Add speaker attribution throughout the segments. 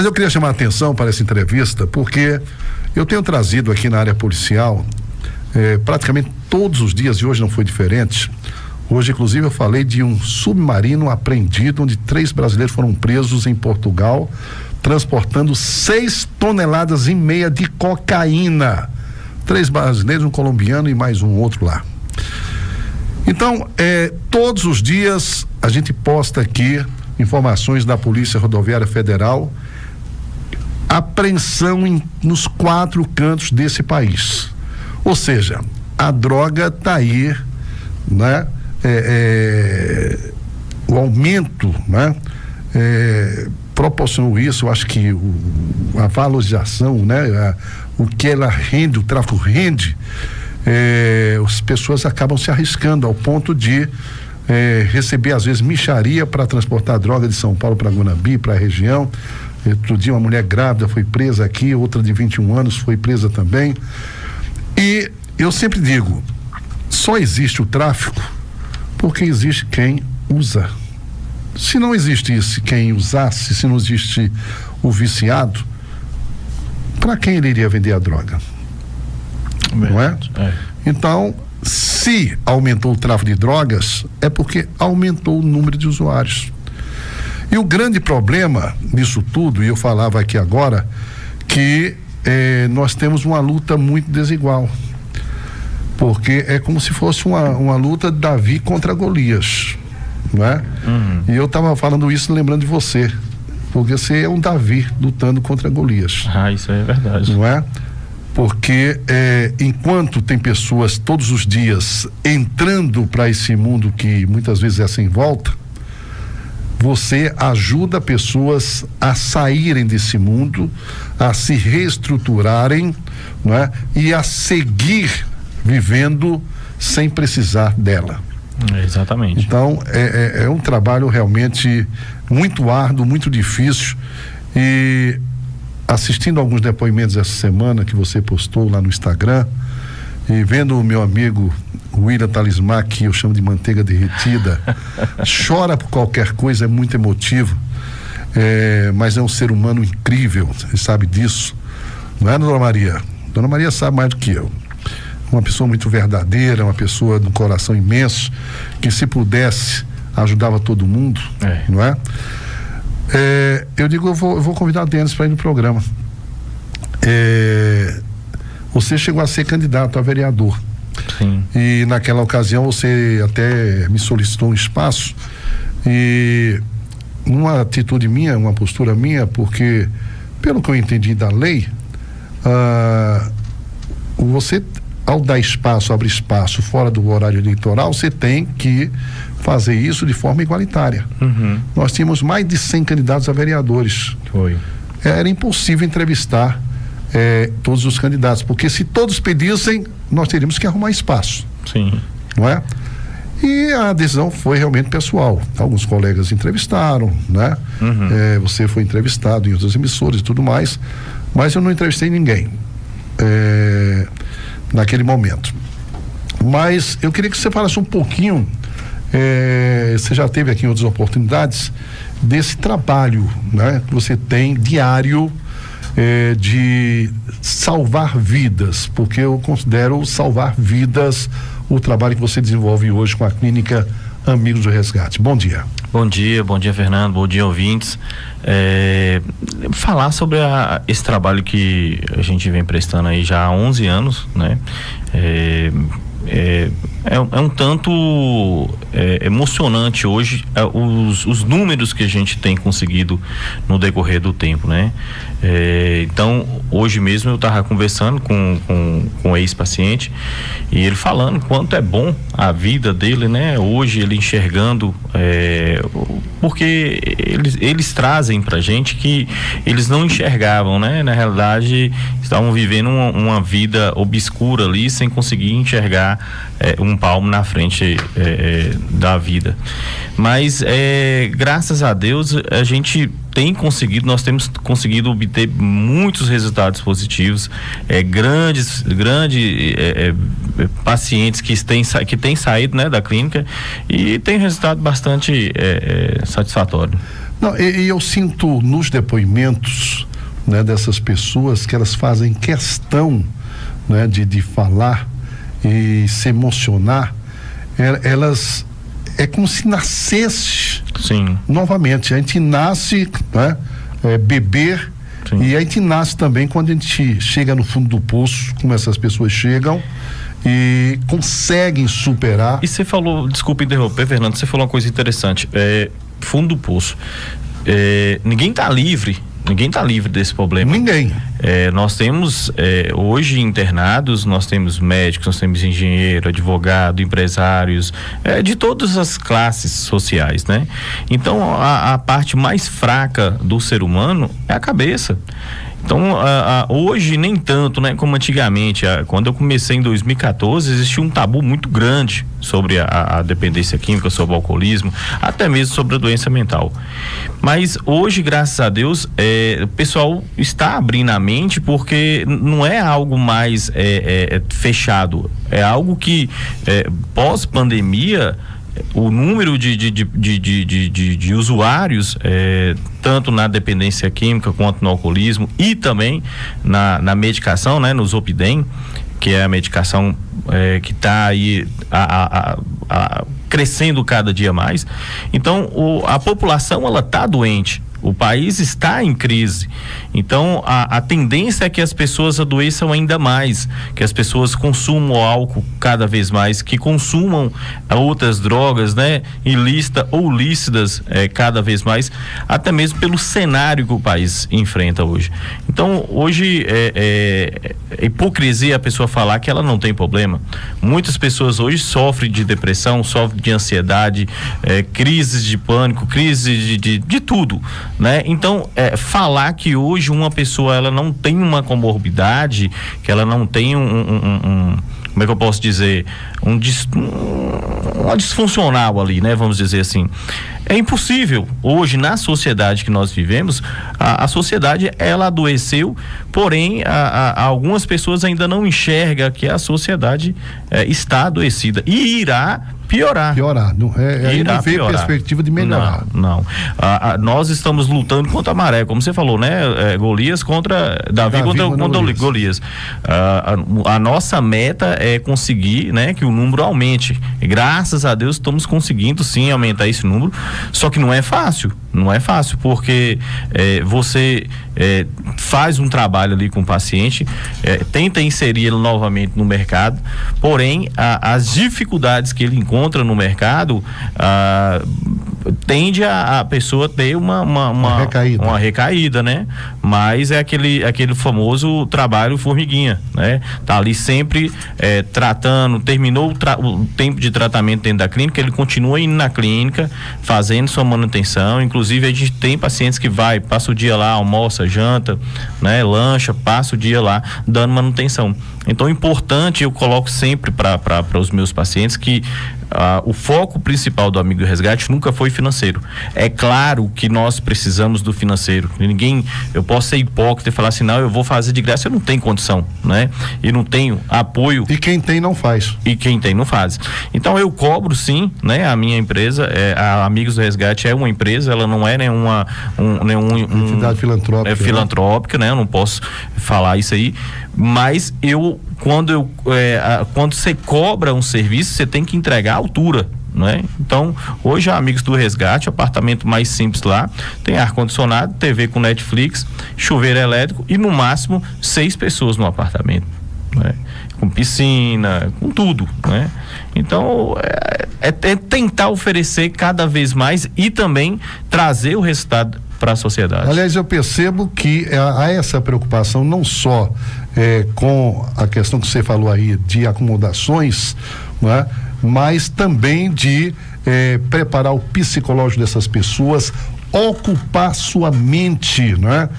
Speaker 1: Mas eu queria chamar a atenção para essa entrevista, porque eu tenho trazido aqui na área policial, praticamente todos os dias, e hoje não foi diferente. Hoje, inclusive, eu falei de um submarino apreendido, onde 3 brasileiros foram presos em Portugal, transportando 6,5 toneladas de cocaína. 3 brasileiros, um colombiano e mais um outro lá. Então, todos os dias a gente posta aqui informações da Polícia Rodoviária Federal, apreensão nos 4 cantos desse país. Ou seja, a droga está aí, né? O aumento, né? Proporcionou isso, eu acho que a valorização, né? O que ela rende, o tráfico rende, as pessoas acabam se arriscando ao ponto de receber às vezes mixaria para transportar droga de São Paulo para Guanambi, para a região. Outro dia uma mulher grávida foi presa aqui, outra de 21 anos foi presa também. E eu sempre digo, só existe o tráfico porque existe quem usa. Se não existisse quem usasse, se não existe o viciado, para quem ele iria vender a droga? Não é? Então, se aumentou o tráfico de drogas, é porque aumentou o número de usuários. E o grande problema nisso tudo, e eu falava aqui agora, que nós temos uma luta muito desigual. Porque é como se fosse uma luta de Davi contra Golias, não é? E eu estava falando isso lembrando de você, porque você é um Davi lutando contra Golias.
Speaker 2: Isso é verdade.
Speaker 1: Não é? Porque enquanto tem pessoas todos os dias entrando para esse mundo que muitas vezes é sem volta, você ajuda pessoas a saírem desse mundo, a se reestruturarem, não é? E a seguir vivendo sem precisar dela.
Speaker 2: Exatamente.
Speaker 1: Então é um trabalho realmente muito árduo, muito difícil. E assistindo alguns depoimentos essa semana que você postou lá no Instagram, e vendo o meu amigo William Talismã, que eu chamo de manteiga derretida, chora por qualquer coisa, é muito emotivo, mas é um ser humano incrível, você sabe disso, não é, Dona Maria? Dona Maria sabe mais do que eu. Uma pessoa muito verdadeira, uma pessoa de um coração imenso, que se pudesse ajudava todo mundo, não é? Eu digo, eu vou convidar a Denis para ir no programa. Você chegou a ser candidato a vereador.
Speaker 2: Sim.
Speaker 1: E naquela ocasião você até me solicitou um espaço, e uma atitude minha, uma postura minha, porque pelo que eu entendi da lei, você, ao dar espaço, abrir espaço fora do horário eleitoral, você tem que fazer isso de forma igualitária. Nós tínhamos mais de 100 candidatos a vereadores. Era impossível entrevistar todos os candidatos, porque se todos pedissem, nós teríamos que arrumar espaço.
Speaker 2: Sim.
Speaker 1: Não é? E a decisão foi realmente pessoal. Alguns colegas entrevistaram, né? Você foi entrevistado em outras emissoras e tudo mais, mas eu não entrevistei ninguém naquele momento. Mas eu queria que você falasse um pouquinho, você já teve aqui em outras oportunidades, desse trabalho, né, que você tem diário, de salvar vidas, porque eu considero salvar vidas o trabalho que você desenvolve hoje com a clínica Amigos do Resgate. Bom dia.
Speaker 2: Bom dia, Fernando, bom dia, ouvintes. Falar sobre esse trabalho que a gente vem prestando aí já há 11 anos, né? É um tanto emocionante hoje os números que a gente tem conseguido no decorrer do tempo, né? Então, hoje mesmo eu estava conversando com um ex-paciente, e ele falando quanto é bom a vida dele, né? Hoje ele enxergando, porque eles trazem pra gente que eles não enxergavam, né? Na realidade, estavam vivendo uma vida obscura ali, sem conseguir enxergar um palmo na frente da vida. Mas graças a Deus nós temos conseguido obter muitos resultados positivos, grandes pacientes que têm saído, né, da clínica, e tem resultado bastante satisfatório.
Speaker 1: Não, e eu sinto nos depoimentos né, dessas pessoas que elas fazem questão, né, de falar e se emocionar, elas é como se nascesse.
Speaker 2: Sim.
Speaker 1: Novamente, a gente nasce, né, beber. Sim. E a gente nasce também quando a gente chega no fundo do poço, como essas pessoas chegam e conseguem superar.
Speaker 2: E você falou, desculpa interromper, Fernando, você falou uma coisa interessante, fundo do poço. Ninguém está livre desse problema.
Speaker 1: Ninguém.
Speaker 2: Nós temos hoje internados, nós temos médicos, nós temos engenheiro, advogado, empresários, de todas as classes sociais, né? Então a parte mais fraca do ser humano é a cabeça. Então, hoje nem tanto, né, como antigamente. Quando eu comecei em 2014, existia um tabu muito grande sobre a dependência química, sobre o alcoolismo, até mesmo sobre a doença mental. Mas hoje, graças a Deus, o pessoal está abrindo a mente, porque não é algo mais fechado, é algo que pós-pandemia o número de usuários, tanto na dependência química quanto no alcoolismo e também na medicação, né, no Zolpidem, que é a medicação que está aí crescendo cada dia mais. Então, a população, ela está doente. O país está em crise. Então, a tendência é que as pessoas adoeçam ainda mais, que as pessoas consumam álcool cada vez mais, que consumam outras drogas, né, ilícitas ou lícitas, cada vez mais, até mesmo pelo cenário que o país enfrenta hoje. Então, hoje é hipocrisia a pessoa falar que ela não tem problema. Muitas pessoas hoje sofrem de depressão, sofrem de ansiedade, crises de pânico, crises de tudo, né? Então, falar que hoje uma pessoa ela não tem uma comorbidade, que ela não tem como é que eu posso dizer, uma disfuncional ali, né? Vamos dizer assim. É impossível. Hoje, na sociedade que nós vivemos, a sociedade, ela adoeceu, porém, algumas pessoas ainda não enxergam que a sociedade está adoecida e irá piorar.
Speaker 1: Não vê perspectiva de melhorar.
Speaker 2: Não. Nós estamos lutando contra a maré, como você falou, né? Golias contra Davi contra Golias. A nossa meta é conseguir, né, que o número aumente. E, graças a Deus, estamos conseguindo sim aumentar esse número. Só que não é fácil, porque você faz um trabalho ali com o paciente, tenta inserir ele novamente no mercado, porém as dificuldades que ele encontra no mercado tende a pessoa ter uma recaída, né? Mas é aquele famoso trabalho formiguinha, né? Tá ali sempre tratando, terminou o tempo de tratamento dentro da clínica, ele continua indo na clínica, fazendo sua manutenção. Inclusive, a gente tem pacientes que passa o dia lá, almoça, janta, né? Lancha, passa o dia lá, dando manutenção. Então, é importante, eu coloco sempre para os meus pacientes que o foco principal do Amigo do Resgate nunca foi financeiro. É claro que nós precisamos do financeiro. Eu posso ser hipócrita e falar assim, não, eu vou fazer de graça, eu não tenho condição, né? E não tenho apoio.
Speaker 1: E quem tem não faz.
Speaker 2: Não faz. Então eu cobro sim, né? A minha empresa, a Amigos do Resgate é uma empresa, ela não é nenhuma
Speaker 1: entidade filantrópica.
Speaker 2: Filantrópica, né? Eu não posso falar isso aí, mas quando você cobra um serviço, você tem que entregar à altura, né? Então, hoje a Amigos do Resgate, apartamento mais simples lá, tem ar-condicionado, TV com Netflix, chuveiro elétrico e no máximo 6 pessoas no apartamento, né? Com piscina, com tudo, né? Então, é tentar oferecer cada vez mais e também trazer o resultado para a sociedade.
Speaker 1: Aliás, eu percebo que há essa preocupação não só com a questão que você falou aí de acomodações, né? Mas também de preparar o psicológico dessas pessoas, ocupar sua mente, né?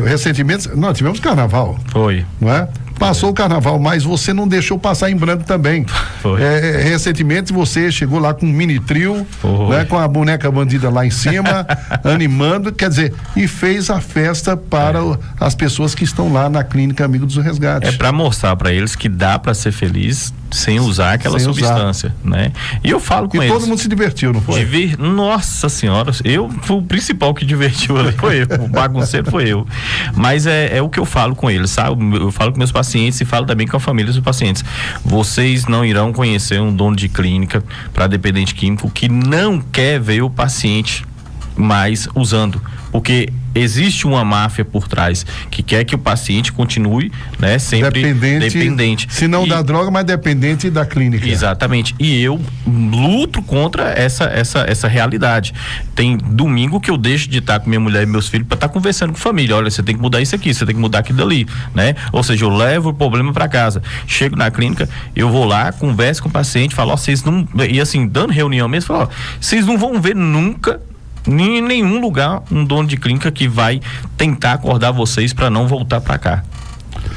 Speaker 1: Recentemente nós tivemos carnaval.
Speaker 2: Foi.
Speaker 1: Não é? Passou o carnaval, mas você não deixou passar em branco também.
Speaker 2: Foi.
Speaker 1: Recentemente você chegou lá com um mini trio, né, com a boneca bandida lá em cima, animando, quer dizer, e fez a festa para as pessoas que estão lá na clínica Amigos do Resgate.
Speaker 2: É para mostrar para eles que dá para ser feliz sem usar aquela substância, né? E eu falo com eles.
Speaker 1: E todo mundo se divertiu, não foi?
Speaker 2: Nossa senhora, o principal que divertiu ali foi eu, o bagunceiro foi eu. Mas é o que eu falo com eles, sabe? Eu falo com meus pacientes e falo também com a família dos pacientes. Vocês não irão conhecer um dono de clínica para dependente químico que não quer ver o paciente mais usando, porque existe uma máfia por trás que quer que o paciente continue, né, sempre dependente.
Speaker 1: Se não da droga, mas dependente da clínica.
Speaker 2: Exatamente. E eu luto contra essa realidade. Tem domingo que eu deixo de estar com minha mulher e meus filhos para estar conversando com a família. Olha, você tem que mudar isso aqui, você tem que mudar aquilo dali, né? Ou seja, eu levo o problema para casa. Chego na clínica, eu vou lá, converso com o paciente, falo, vocês não, e assim, dando reunião mesmo, falo, vocês não vão ver nunca em nenhum lugar um dono de clínica que vai tentar acordar vocês para não voltar para cá.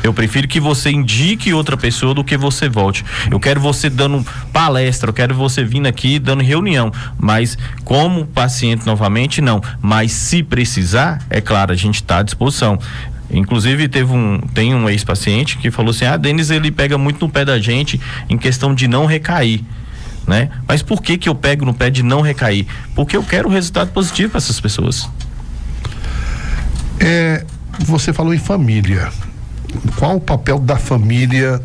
Speaker 2: Eu prefiro que você indique outra pessoa do que você volte. Eu quero você dando palestra, eu quero você vindo aqui dando reunião, mas como paciente novamente não, mas se precisar, é claro, a gente está à disposição. Inclusive tem um ex-paciente que falou assim, Denis, ele pega muito no pé da gente em questão de não recair, né? Mas por que eu pego no pé de não recair? Porque eu quero um resultado positivo para essas pessoas.
Speaker 1: Você falou em família. Qual o papel da família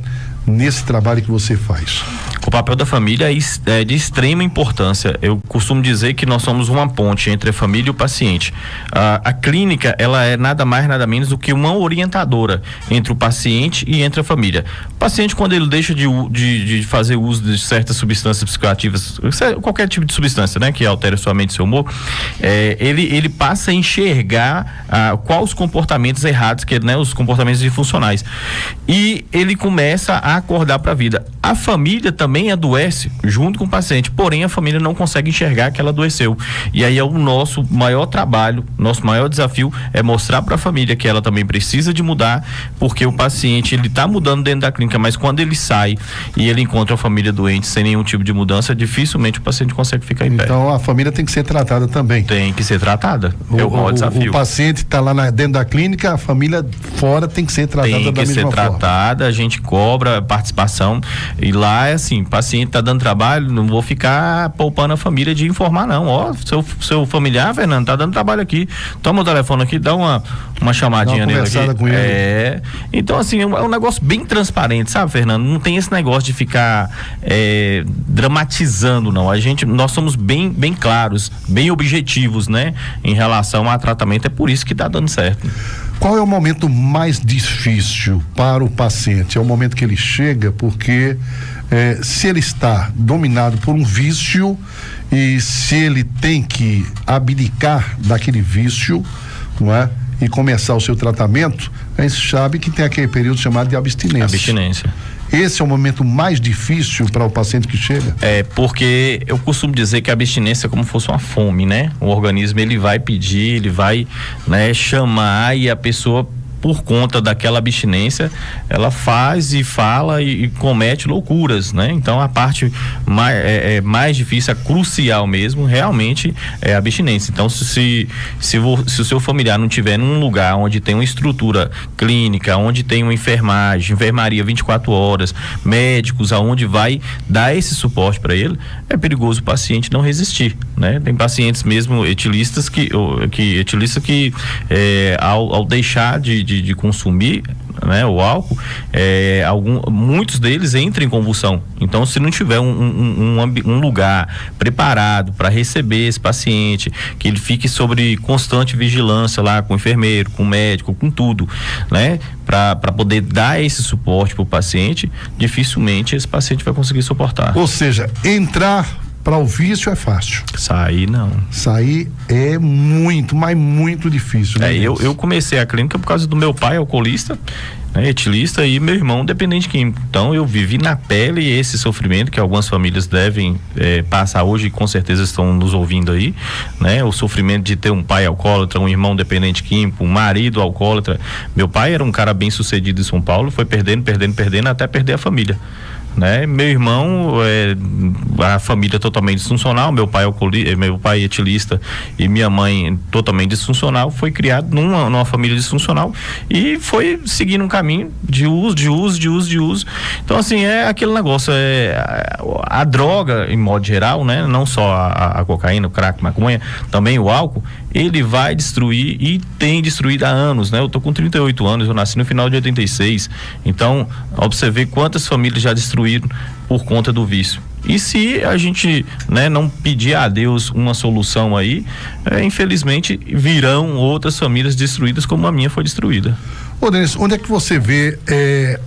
Speaker 1: nesse trabalho que você faz?
Speaker 2: O papel da família é de extrema importância. Eu costumo dizer que nós somos uma ponte entre a família e o paciente. A clínica, ela é nada mais, nada menos do que uma orientadora entre o paciente e entre a família. O paciente, quando ele deixa de fazer uso de certas substâncias psicoativas, qualquer tipo de substância, né, que altere sua mente e seu humor, ele passa a enxergar quais os comportamentos errados, né, os comportamentos disfuncionais. E ele começa a acordar para a vida. A família também adoece junto com o paciente, porém a família não consegue enxergar que ela adoeceu. E aí é o nosso maior trabalho, nosso maior desafio é mostrar para a família que ela também precisa de mudar, porque o paciente, ele tá mudando dentro da clínica, mas quando ele sai e ele encontra a família doente sem nenhum tipo de mudança, dificilmente o paciente consegue ficar em pé.
Speaker 1: Então a família tem que ser tratada também.
Speaker 2: Tem que ser tratada. É o maior desafio.
Speaker 1: O paciente está lá dentro da clínica, a família fora tem que ser tratada da mesma forma. Tem que ser tratada,
Speaker 2: a gente cobra participação e lá é assim, paciente tá dando trabalho, não vou ficar poupando a família de informar não, seu familiar, Fernando, tá dando trabalho aqui, toma o telefone aqui, dá uma chamadinha nele aqui.
Speaker 1: Com ele.
Speaker 2: Então assim, é um negócio bem transparente, sabe, Fernando? Não tem esse negócio de ficar dramatizando não, nós somos bem claros, bem objetivos, né, em relação ao tratamento, é por isso que tá dando certo.
Speaker 1: Qual é o momento mais difícil para o paciente? É o momento que ele chega, porque se ele está dominado por um vício e se ele tem que abdicar daquele vício, não é? E começar o seu tratamento, a gente sabe que tem aquele período chamado de abstinência. Esse é o momento mais difícil para o paciente que chega?
Speaker 2: Porque eu costumo dizer que a abstinência é como se fosse uma fome, né? O organismo, ele vai pedir, ele vai, né, chamar, e a pessoa, por conta daquela abstinência, ela faz e fala e comete loucuras, né? Então a parte mais difícil, a crucial mesmo, realmente é a abstinência. Então se o seu familiar não tiver num lugar onde tem uma estrutura clínica, onde tem uma enfermaria 24 horas, médicos, aonde vai dar esse suporte para ele, é perigoso o paciente não resistir, né? Tem pacientes mesmo etilistas que ao deixar de consumir, né, o álcool, muitos deles entram em convulsão. Então, se não tiver um lugar preparado para receber esse paciente, que ele fique sobre constante vigilância lá com o enfermeiro, com o médico, com tudo, né, para poder dar esse suporte para o paciente, dificilmente esse paciente vai conseguir suportar.
Speaker 1: Ou seja, entrar para o vício é fácil.
Speaker 2: Sair não.
Speaker 1: Sair é muito, mas muito difícil, né?
Speaker 2: Eu comecei a clínica por causa do meu pai alcoolista, né, etilista, e meu irmão dependente químico. Então eu vivi na pele esse sofrimento que algumas famílias devem passar hoje, e com certeza estão nos ouvindo aí, né? O sofrimento de ter um pai alcoólatra, um irmão dependente químico, um marido alcoólatra. Meu pai era um cara bem sucedido em São Paulo, foi perdendo até perder a família, né? Meu irmão, a família totalmente disfuncional, meu pai etilista e minha mãe totalmente disfuncional, foi criado numa família disfuncional e foi seguindo um caminho de uso. Então, assim, é aquele negócio, a droga, em modo geral, né? Não só a cocaína, o crack, maconha, também o álcool, ele vai destruir e tem destruído há anos, né? Eu tô com 38 anos, eu nasci no final de 86, então, observei quantas famílias já destruíram por conta do vício. E se a gente, né, não pedir a Deus uma solução aí, infelizmente virão outras famílias destruídas como a minha foi destruída.
Speaker 1: Ô Denis, onde é que você vê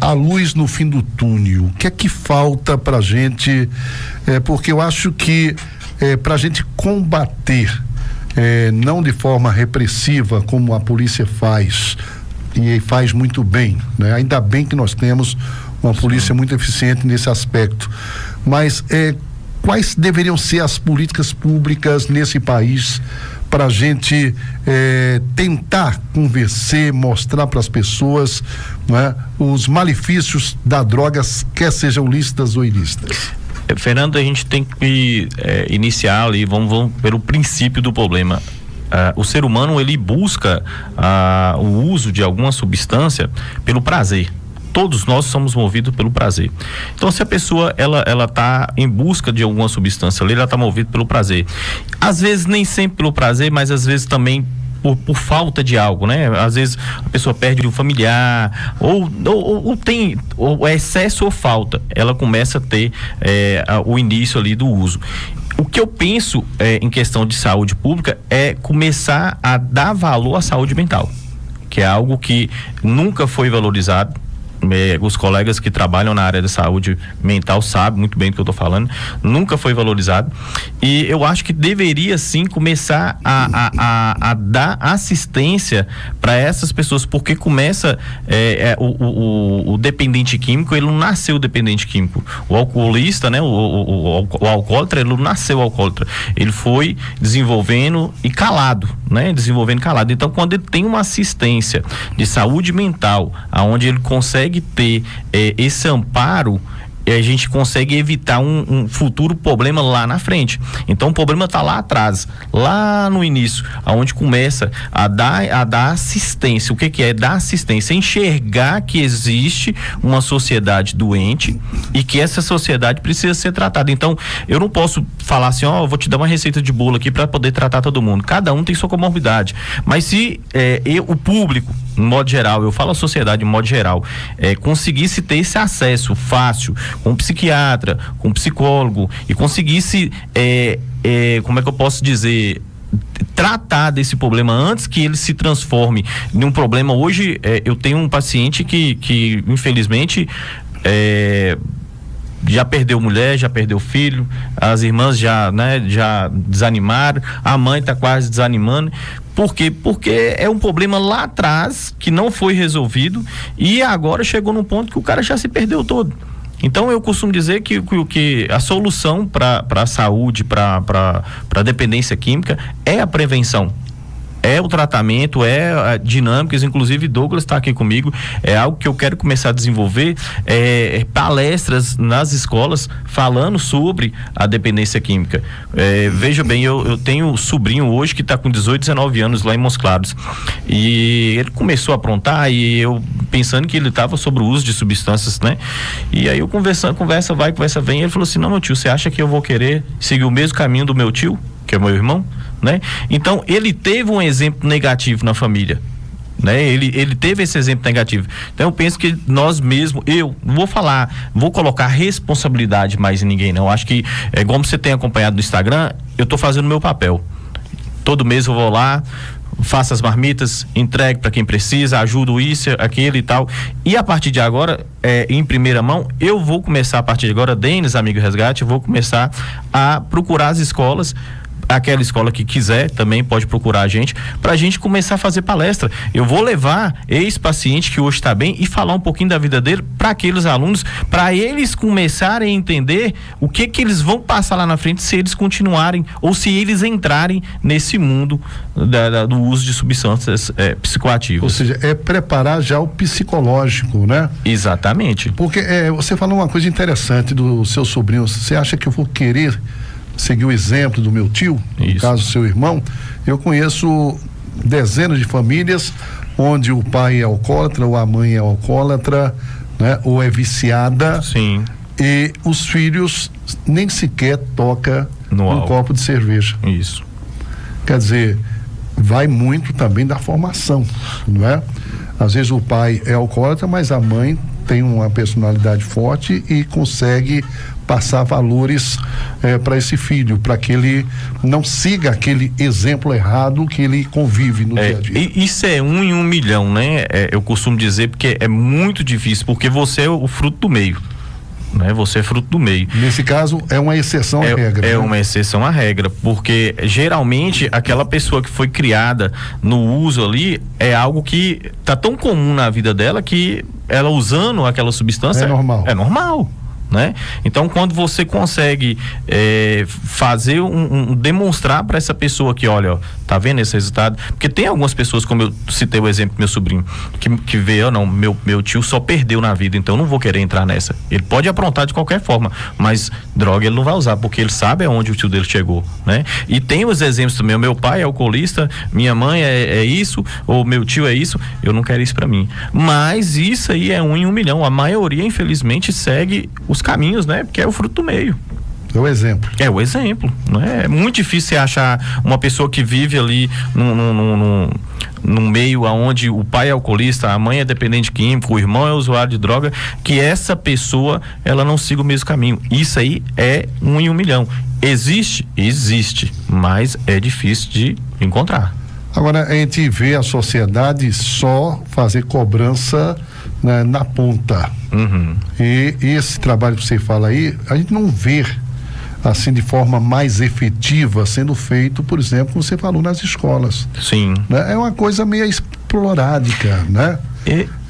Speaker 1: a luz no fim do túnel? O que é que falta pra gente? Porque eu acho que pra gente combater, não de forma repressiva como a polícia faz, e faz muito bem, né? Ainda bem que nós temos uma polícia muito eficiente nesse aspecto, mas quais deveriam ser as políticas públicas nesse país para a gente tentar convencer, mostrar para as pessoas, né, os malefícios da drogas, quer sejam lícitas ou ilícitas?
Speaker 2: Fernando, a gente tem que iniciar ali, vamos pelo princípio do problema. O ser humano, ele busca o uso de alguma substância pelo prazer. Todos nós somos movidos pelo prazer. Então, se a pessoa ela tá em busca de alguma substância ali, ela tá movida pelo prazer. Às vezes nem sempre pelo prazer, mas às vezes também por falta de algo, né? Às vezes a pessoa perde um familiar ou tem excesso ou falta, ela começa a ter o início ali do uso. O que eu penso em questão de saúde pública é começar a dar valor à saúde mental, que é algo que nunca foi valorizado. Os colegas que trabalham na área da saúde mental sabem muito bem do que eu estou falando, nunca foi valorizado, e eu acho que deveria sim começar a dar assistência para essas pessoas, porque começa o dependente químico, ele não nasceu dependente químico. O alcoolista, né, o alcoólatra, ele não nasceu alcoólatra, ele foi desenvolvendo e calado, né, então quando ele tem uma assistência de saúde mental, aonde ele consegue ter esse amparo, a gente consegue evitar um futuro problema lá na frente. Então o problema está lá atrás, lá no início, aonde começa a dar assistência. O que é dar assistência? Enxergar que existe uma sociedade doente e que essa sociedade precisa ser tratada. Então eu não posso falar assim, eu vou te dar uma receita de bolo aqui para poder tratar todo mundo. Cada um tem sua comorbidade, mas se o público, em modo geral, eu falo a sociedade em modo geral, conseguisse ter esse acesso fácil com um psiquiatra, com um psicólogo, e conseguisse, como é que eu posso dizer, tratar desse problema antes que ele se transforme em um problema. Hoje eu tenho um paciente que infelizmente já perdeu mulher, já perdeu filho, as irmãs já desanimaram, a mãe está quase desanimando. Por quê? Porque é um problema lá atrás que não foi resolvido e agora chegou num ponto que o cara já se perdeu todo. Então eu costumo dizer que a solução para a saúde, para a dependência química é a prevenção. É o tratamento, dinâmicas, inclusive Douglas está aqui comigo, é algo que eu quero começar a desenvolver, palestras nas escolas falando sobre a dependência química. Veja bem, eu tenho um sobrinho hoje que está com 18, 19 anos lá em Montes Claros, e ele começou a aprontar, e eu pensando que ele estava sobre o uso de substâncias, né? E aí eu conversa vai, conversa vem, e ele falou assim, não, meu tio, você acha que eu vou querer seguir o mesmo caminho do meu tio, que é meu irmão? Né? Então ele teve um exemplo negativo na família, né? Ele teve esse exemplo negativo. Então eu penso que nós mesmos, eu não vou colocar responsabilidade mais em ninguém, não. Eu acho que, como você tem acompanhado no Instagram, eu estou fazendo o meu papel. Todo mês eu vou lá, faço as marmitas, entrego para quem precisa, ajudo isso, aquele e tal. E a partir de agora, em primeira mão, eu vou começar a partir de agora, Denis, Amigo Resgate, eu vou começar a procurar as escolas aquela escola que quiser também pode procurar a gente, para a gente começar a fazer palestra. Eu vou levar ex-paciente que hoje está bem e falar um pouquinho da vida dele para aqueles alunos, para eles começarem a entender o que eles vão passar lá na frente se eles continuarem ou se eles entrarem nesse mundo do uso de substâncias psicoativas.
Speaker 1: Ou seja, é preparar já o psicológico, né?
Speaker 2: Exatamente.
Speaker 1: Porque você falou uma coisa interessante do seu sobrinho. Você acha que eu vou querer seguir o exemplo do meu tio, no caso seu irmão? Eu conheço dezenas de famílias onde o pai é alcoólatra ou a mãe é alcoólatra, né? Ou é viciada.
Speaker 2: Sim.
Speaker 1: E os filhos nem sequer toca um copo de cerveja.
Speaker 2: Isso.
Speaker 1: Quer dizer, vai muito também da formação, não é? Às vezes o pai é alcoólatra, mas a mãe tem uma personalidade forte e consegue passar valores para esse filho, para que ele não siga aquele exemplo errado que ele convive no dia a dia.
Speaker 2: Isso é 1 em 1 milhão, né? Eu costumo dizer, porque é muito difícil, porque você é o fruto do meio, né? Você é fruto do meio.
Speaker 1: Nesse caso é uma exceção à regra.
Speaker 2: É, né? Uma exceção à regra, porque geralmente aquela pessoa que foi criada no uso ali é algo que tá tão comum na vida dela que ela usando aquela substância
Speaker 1: é normal.
Speaker 2: É normal. Né? Então, quando você consegue fazer demonstrar para essa pessoa que, olha, ó, tá vendo esse resultado? Porque tem algumas pessoas, como eu citei o exemplo do meu sobrinho, que vê, não, meu tio só perdeu na vida, então eu não vou querer entrar nessa. Ele pode aprontar de qualquer forma, mas droga ele não vai usar, porque ele sabe aonde o tio dele chegou, né? E tem os exemplos também, o meu pai é alcoolista, minha mãe é isso, ou meu tio é isso, eu não quero isso para mim. Mas isso aí é 1 em 1 milhão, a maioria, infelizmente, segue os caminhos, né? Porque é o fruto do meio.
Speaker 1: É o exemplo.
Speaker 2: É o exemplo, né? É muito difícil você achar uma pessoa que vive ali num meio onde o pai é alcoolista, a mãe é dependente químico, o irmão é usuário de droga, que essa pessoa, ela não siga o mesmo caminho. Isso aí é 1 em 1 milhão. Existe? Existe, mas é difícil de encontrar.
Speaker 1: Agora, a gente vê a sociedade só fazer cobrança, né, na ponta.
Speaker 2: Uhum.
Speaker 1: E esse trabalho que você fala aí, a gente não vê assim de forma mais efetiva sendo feito, por exemplo, como você falou, nas escolas.
Speaker 2: Sim.
Speaker 1: Né? É uma coisa meio explorádica, né?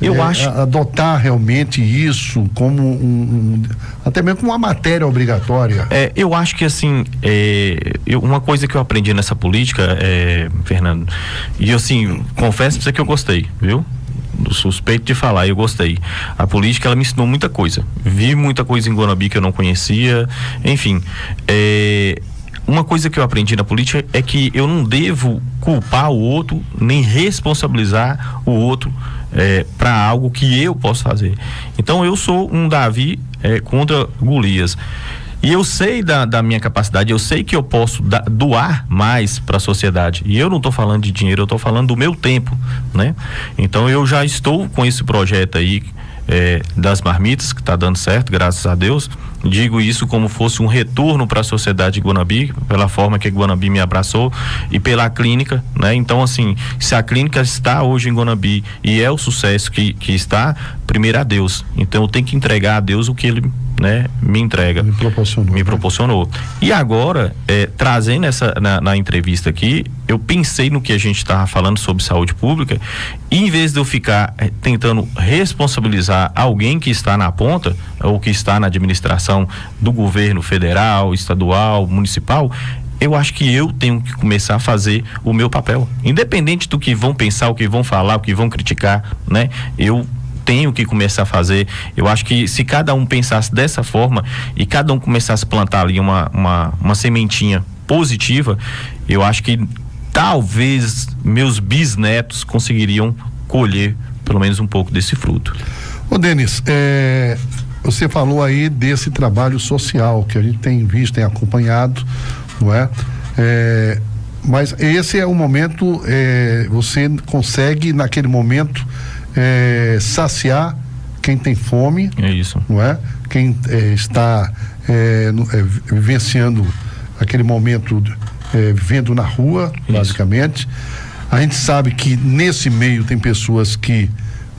Speaker 2: Eu acho...
Speaker 1: Adotar realmente isso como até mesmo como uma matéria obrigatória.
Speaker 2: Eu acho que assim, uma coisa que eu aprendi nessa política, Fernando, e assim, confesso pra você que eu gostei, viu? Suspeito de falar, eu gostei. A política, ela me ensinou muita coisa. Vi muita coisa em Guanabi que eu não conhecia, enfim. Uma coisa que eu aprendi na política é que eu não devo culpar o outro, nem responsabilizar o outro para algo que eu posso fazer. Então eu sou um Davi contra Golias. E eu sei da minha capacidade, eu sei que eu posso doar mais para a sociedade. E eu não estou falando de dinheiro, eu estou falando do meu tempo, né? Então eu já estou com esse projeto aí das marmitas, que está dando certo, graças a Deus. Digo isso como fosse um retorno para a sociedade de Guanabi, pela forma que a Guanabi me abraçou e pela clínica, né? Então, assim, se a clínica está hoje em Guanabi e é o sucesso que está, primeiro a Deus. Então eu tenho que entregar a Deus o que ele, né, me entrega. Me proporcionou. E agora, trazendo na entrevista aqui, eu pensei no que a gente estava falando sobre saúde pública, e em vez de eu ficar tentando responsabilizar alguém que está na ponta, ou que está na administração do governo federal, estadual, municipal, eu acho que eu tenho que começar a fazer o meu papel. Independente do que vão pensar, o que vão falar, o que vão criticar, né? Eu tenho que começar a fazer. Eu acho que se cada um pensasse dessa forma e cada um começasse a plantar ali uma sementinha positiva, eu acho que talvez meus bisnetos conseguiriam colher pelo menos um pouco desse fruto.
Speaker 1: Ô Denis, você falou aí desse trabalho social que a gente tem visto, tem acompanhado, não é? Mas esse é o momento, você consegue naquele momento saciar quem tem fome,
Speaker 2: isso,
Speaker 1: não é? Quem está vivenciando aquele momento, vivendo na rua, isso, basicamente. A gente sabe que nesse meio tem pessoas que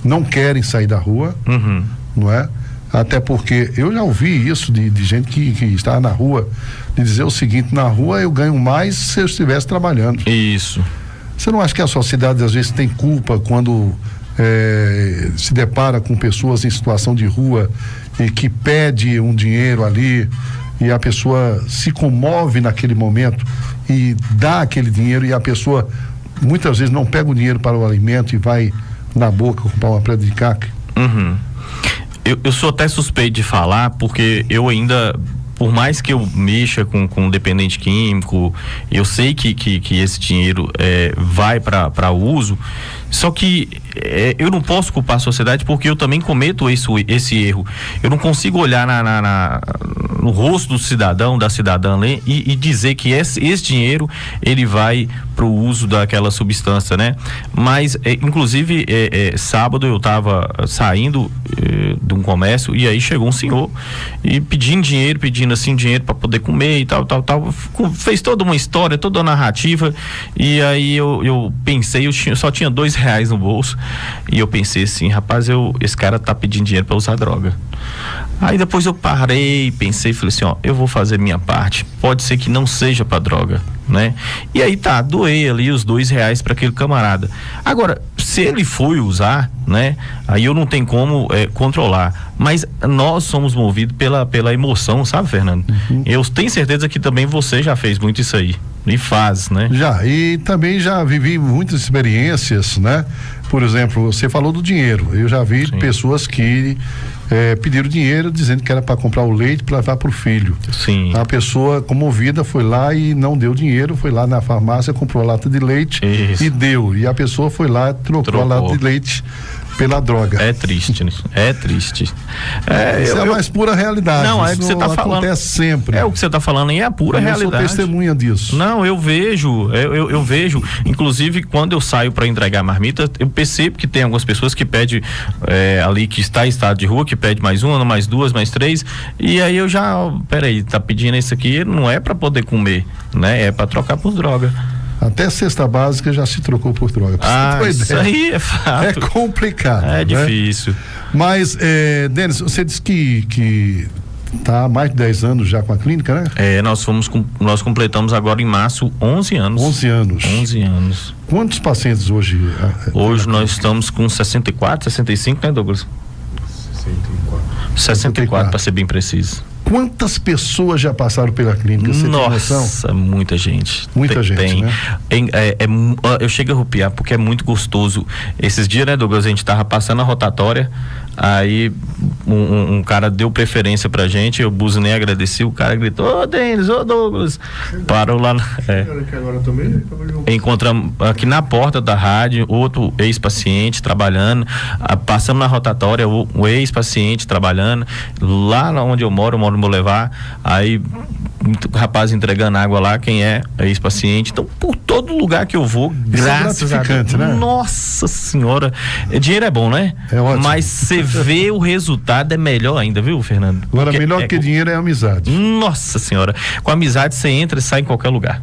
Speaker 1: não querem sair da rua,
Speaker 2: uhum,
Speaker 1: não é? Até porque eu já ouvi isso de gente que está na rua, de dizer o seguinte: na rua eu ganho mais se eu estivesse trabalhando.
Speaker 2: Isso.
Speaker 1: Você não acha que a sociedade às vezes tem culpa quando se depara com pessoas em situação de rua e que pede um dinheiro ali e a pessoa se comove naquele momento e dá aquele dinheiro, e a pessoa muitas vezes não pega o dinheiro para o alimento e vai na boca comprar uma pedra de caca?
Speaker 2: Uhum. Eu sou até suspeito de falar, porque eu ainda, por mais que eu mexa com dependente químico, eu sei que esse dinheiro vai para uso, só que eu não posso culpar a sociedade, porque eu também cometo esse erro. Eu não consigo olhar no rosto do cidadão, da cidadã ali, e dizer que esse dinheiro ele vai para o uso daquela substância, né? Mas inclusive sábado eu estava saindo de um comércio, e aí chegou um senhor e pedindo dinheiro para poder comer e tal, fez toda uma história, toda uma narrativa, e aí eu pensei, só tinha R$2 no bolso, e eu pensei assim: rapaz, esse cara tá pedindo dinheiro para usar droga. Aí depois eu parei, pensei e falei assim: ó, eu vou fazer minha parte, pode ser que não seja para droga, né? E aí doei ali os R$2 para aquele camarada. Agora, se ele foi usar, né? Aí eu não tenho como controlar, mas nós somos movidos pela emoção, sabe, Fernando?
Speaker 1: Uhum.
Speaker 2: Eu tenho certeza que também você já fez muito isso aí, e faz, né?
Speaker 1: Já, e também já vivi muitas experiências, né? Por exemplo, você falou do dinheiro, eu já vi pessoas que pediram dinheiro dizendo que era para comprar o leite para levar para o filho.
Speaker 2: Sim.
Speaker 1: A pessoa comovida foi lá e não deu dinheiro, foi lá na farmácia, comprou a lata de leite e deu. E a pessoa foi lá e trocou a lata de leite pela droga.
Speaker 2: É triste, né? É triste.
Speaker 1: Isso é a mais pura realidade.
Speaker 2: Não,
Speaker 1: isso
Speaker 2: é que você tá falando.
Speaker 1: Acontece sempre.
Speaker 2: É o que você tá falando aí, é a pura realidade.
Speaker 1: Eu sou testemunha disso.
Speaker 2: Não, eu vejo, inclusive quando eu saio para entregar a marmita, eu percebo que tem algumas pessoas que pedem ali, que está em estado de rua, que pede mais uma, mais duas, mais três, e aí eu já, peraí, tá pedindo isso aqui, não é para poder comer, né? É para trocar por droga.
Speaker 1: Até cesta básica já se trocou por droga.
Speaker 2: Isso aí é fato.
Speaker 1: É complicado.
Speaker 2: É difícil.
Speaker 1: Mas, Denis, você disse que está há mais de 10 anos já com a clínica, né?
Speaker 2: Nós completamos agora em março 11 anos.
Speaker 1: 11 anos.
Speaker 2: 11 anos.
Speaker 1: Quantos pacientes hoje?
Speaker 2: Hoje nós estamos com 64, 65, né, Douglas? 64, para ser bem preciso.
Speaker 1: Quantas pessoas já passaram pela clínica? Você
Speaker 2: Nossa, muita gente.
Speaker 1: Muita gente, né?
Speaker 2: Eu chego a arrepiar porque é muito gostoso. Esses dias, né, Douglas, a gente tava passando a rotatória, aí um cara deu preferência pra gente, eu buzinei, agradeci, o cara gritou: ô Denis, ô Douglas, parou lá. Encontramos aqui na porta da rádio outro ex-paciente trabalhando, passamos na rotatória, o ex-paciente trabalhando, lá onde eu moro no Boulevard, aí o rapaz entregando água lá, quem é ex-paciente. Então, por todo lugar que eu vou, graças a Deus,
Speaker 1: né?
Speaker 2: Nossa senhora, dinheiro é bom, né?
Speaker 1: É ótimo.
Speaker 2: Mas você vê o resultado é melhor ainda, viu, Fernando?
Speaker 1: Agora, melhor que dinheiro é amizade.
Speaker 2: Nossa senhora, com amizade você entra e sai em qualquer lugar.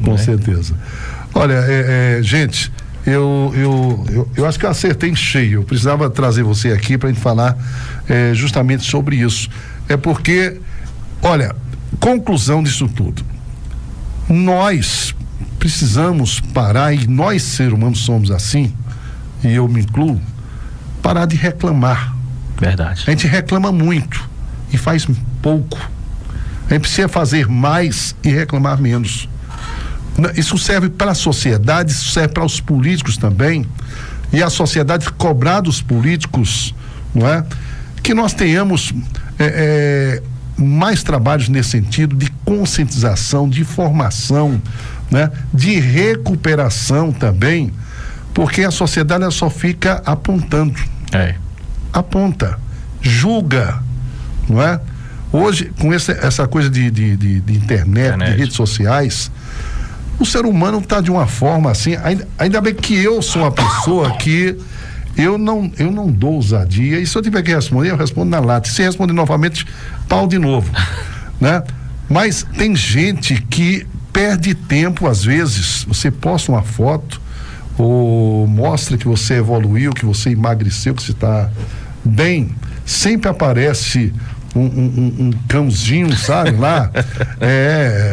Speaker 1: Com certeza. Olha, gente, eu acho que eu acertei em cheio. Eu precisava trazer você aqui para a gente falar justamente sobre isso. É porque, olha, conclusão disso tudo, nós precisamos parar, e nós seres humanos somos assim, e eu me incluo, parar de reclamar.
Speaker 2: Verdade.
Speaker 1: A gente reclama muito e faz pouco. A gente precisa fazer mais e reclamar menos. Isso serve para a sociedade, isso serve para os políticos também, e a sociedade cobrar dos políticos, não é? Que nós tenhamos mais trabalhos nesse sentido de conscientização, de formação, né? De recuperação também, porque a sociedade ela só fica apontando. Aponta, julga, não é? Hoje, com essa coisa de internet, de redes sociais, o ser humano está de uma forma assim, ainda bem que eu sou uma pessoa que eu não dou ousadia, e se eu tiver que responder, eu respondo na lata. Se responder novamente, pau de novo, né? Mas tem gente que perde tempo, às vezes, você posta uma foto ou mostra que você evoluiu, que você emagreceu, que você está bem, sempre aparece um cãozinho, sabe, lá,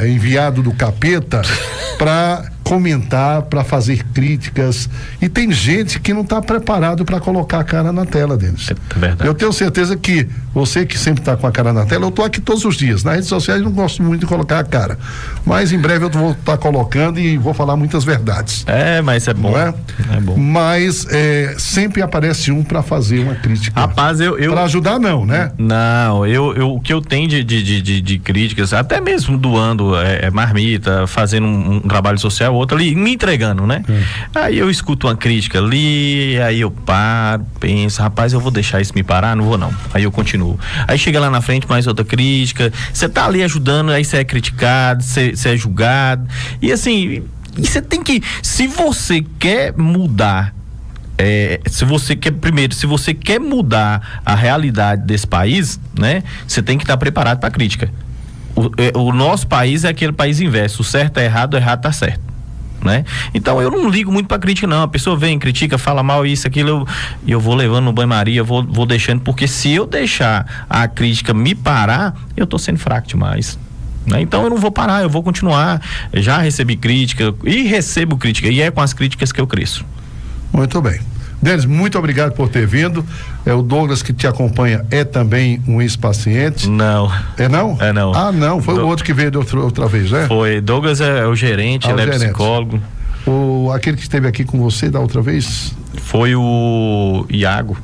Speaker 1: enviado do capeta para comentar, para fazer críticas, e tem gente que não está preparado para colocar a cara na tela deles.
Speaker 2: É verdade.
Speaker 1: Eu tenho certeza que você que sempre está com a cara na tela, eu estou aqui todos os dias, nas redes sociais não gosto muito de colocar a cara, mas em breve eu vou estar colocando e vou falar muitas verdades.
Speaker 2: Mas é bom.
Speaker 1: Não é?
Speaker 2: É bom.
Speaker 1: Mas sempre aparece um para fazer uma crítica.
Speaker 2: Rapaz,
Speaker 1: para ajudar não, né?
Speaker 2: Não, o que eu tenho de críticas, até mesmo doando marmita, fazendo um trabalho social, outro ali, me entregando, né? Aí eu escuto uma crítica ali, aí eu paro, penso, rapaz, eu vou deixar isso me parar? Não vou não. Aí eu continuo. Aí chega lá na frente mais outra crítica, você tá ali ajudando, aí você é criticado, você é julgado, e assim, você tem que, se você quer mudar, se você quer mudar a realidade desse país, né? Você tem que estar preparado para crítica. O nosso país é aquele país inverso, o certo é errado, o errado tá certo, né? Então eu não ligo muito pra crítica não, a pessoa vem, critica, fala mal isso, aquilo, eu vou levando no banho-maria, vou deixando, porque se eu deixar a crítica me parar, eu tô sendo fraco demais, né? Então eu não vou parar, eu vou continuar. Eu já recebi crítica e recebo crítica, e é com as críticas que eu cresço.
Speaker 1: Muito bem. Denis, muito obrigado por ter vindo. O Douglas que te acompanha é também um ex-paciente?
Speaker 2: Não.
Speaker 1: É não?
Speaker 2: É não.
Speaker 1: Ah, não, foi o outro que veio outra vez, né?
Speaker 2: Foi, Douglas é o gerente, ele é psicólogo.
Speaker 1: Aquele que esteve aqui com você da outra vez?
Speaker 2: Foi o Iago.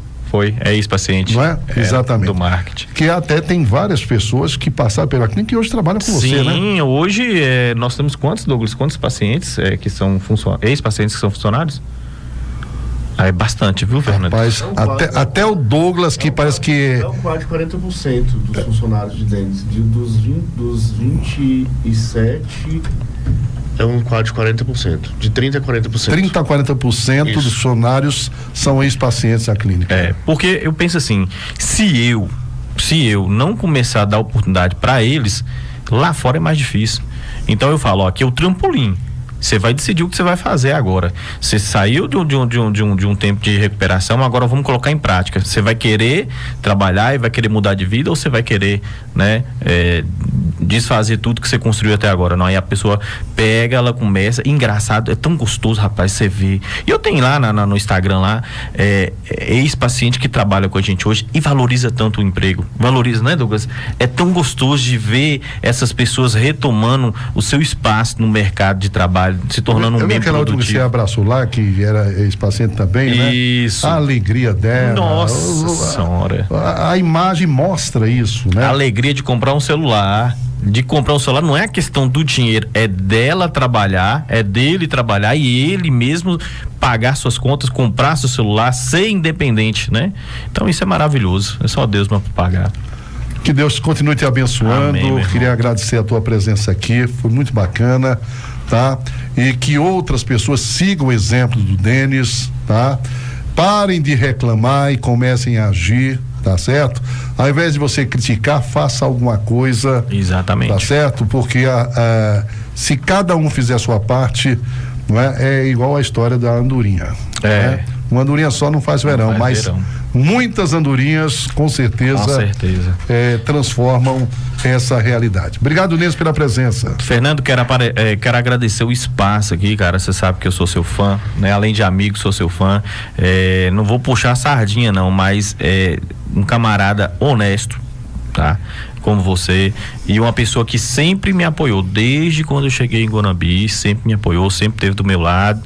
Speaker 2: É ex-paciente.
Speaker 1: Não é? Exatamente.
Speaker 2: Do marketing.
Speaker 1: Que até tem várias pessoas que passaram pela clínica e hoje trabalham com você, né?
Speaker 2: Sim, hoje nós temos quantos, Douglas? Quantos pacientes que são ex-pacientes que são funcionários? É bastante, viu, Fernando?
Speaker 1: Rapaz, até o Douglas, que parece que...
Speaker 3: É um quase 40% dos funcionários de dentes. Dos 27, é um quase 40%. De 30% a 40%.
Speaker 1: 30% a 40% dos funcionários são ex-pacientes da clínica.
Speaker 2: Porque eu penso assim, se eu não começar a dar oportunidade para eles, lá fora é mais difícil. Então eu falo, aqui é o trampolim. Você vai decidir o que você vai fazer agora. Você saiu de um tempo de recuperação, agora vamos colocar em prática. Você vai querer trabalhar e vai querer mudar de vida, ou você vai querer, né, desfazer tudo que você construiu até agora? Não, aí a pessoa pega, ela começa, engraçado, é tão gostoso, rapaz, você vê. E eu tenho lá no Instagram lá, ex-paciente que trabalha com a gente hoje e valoriza tanto o emprego. Valoriza, né, Douglas? É tão gostoso de ver essas pessoas retomando o seu espaço no mercado de trabalho, se tornando um membro
Speaker 1: aquela outra que você abraçou lá, que era ex-paciente também, né?
Speaker 2: Isso.
Speaker 1: A alegria dela.
Speaker 2: Nossa Senhora.
Speaker 1: A imagem mostra isso, né?
Speaker 2: A alegria de comprar um celular. Não é a questão do dinheiro, é dela trabalhar, é dele trabalhar e ele mesmo pagar suas contas, comprar seu celular, ser independente, né? Então isso é maravilhoso, é só Deus para pagar.
Speaker 1: Que Deus continue te abençoando.
Speaker 2: Amém,
Speaker 1: queria agradecer a tua presença aqui, foi muito bacana, tá? E que outras pessoas sigam o exemplo do Denis, tá? Parem de reclamar e comecem a agir, tá certo? Ao invés de você criticar, faça alguma coisa.
Speaker 2: Exatamente.
Speaker 1: Tá certo? Porque se cada um fizer a sua parte, não é igual a história da andorinha. Né? Uma andorinha só não faz verão, mas muitas andorinhas, com certeza. Transformam essa realidade. Obrigado, Denis, pela presença.
Speaker 2: Fernando, quero agradecer o espaço aqui, cara. Você sabe que eu sou seu fã, né? Além de amigo, sou seu fã. Não vou puxar a sardinha, não, mas um camarada honesto, tá? Como você, e uma pessoa que sempre me apoiou, desde quando eu cheguei em Guanambi, sempre me apoiou, sempre esteve do meu lado,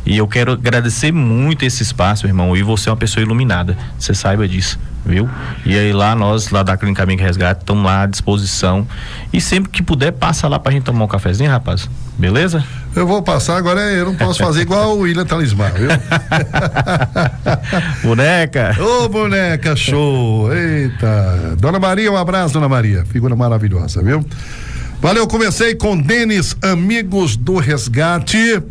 Speaker 2: e eu quero agradecer muito esse espaço, meu irmão, e você é uma pessoa iluminada, você saiba disso, viu? E aí nós lá da Clínica Amigo Resgate, estamos lá à disposição, e sempre que puder, passa lá pra gente tomar um cafezinho, rapaz, beleza?
Speaker 1: Eu vou passar, agora eu não posso fazer igual o William Talismã, viu?
Speaker 2: Boneca!
Speaker 1: Ô, boneca, show! Eita! Dona Maria, um abraço, Dona Maria. Figura maravilhosa, viu? Valeu, comecei com Denis, Amigos do Resgate.